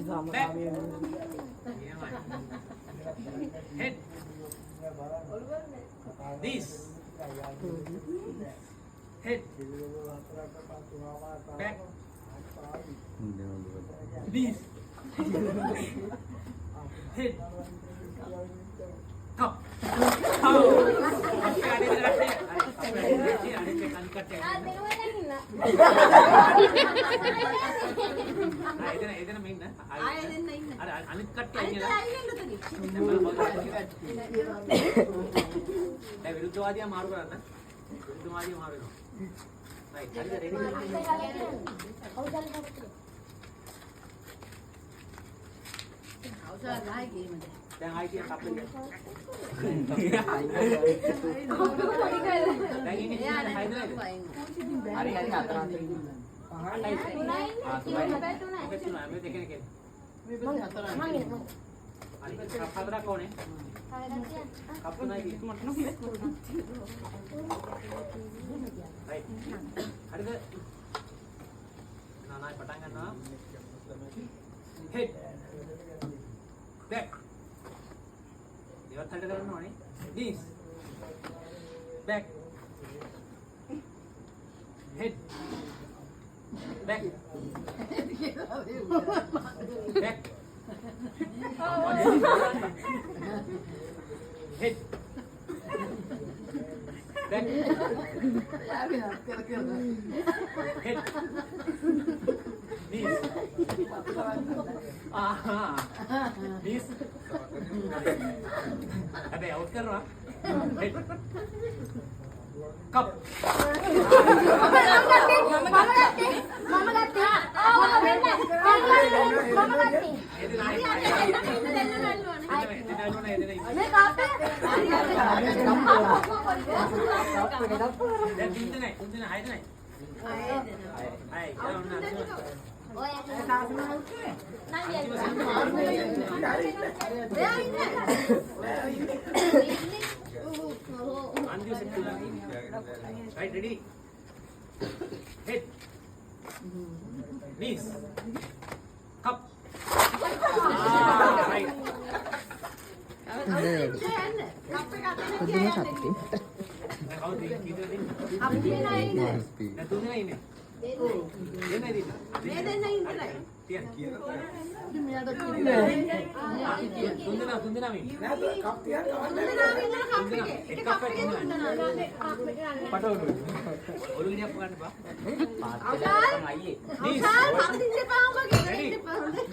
Head. This. Head. Back. This. Head. Cup. विरुद्धवादी मारू करना विरुद्धवादी मारू राइट දැන් ආයි කියන කප්පල දැන් ඉන්නේ හයිද නේද හරි හරි අතර අතර පහයි තුනයි මේ දෙකනේ කියන්නේ මම අතර මම අනිත් කප් හතරක් ඕනේ කප් තුනයි මට නෝ රයිට් හරිද නානයි පටන් ගන්නවා හෙඩ් back ඉවත් හරියට කරන්න ඕනේ this back head back back head back head this aha this अबे आउट कर रहा head cup right ready head knees cup right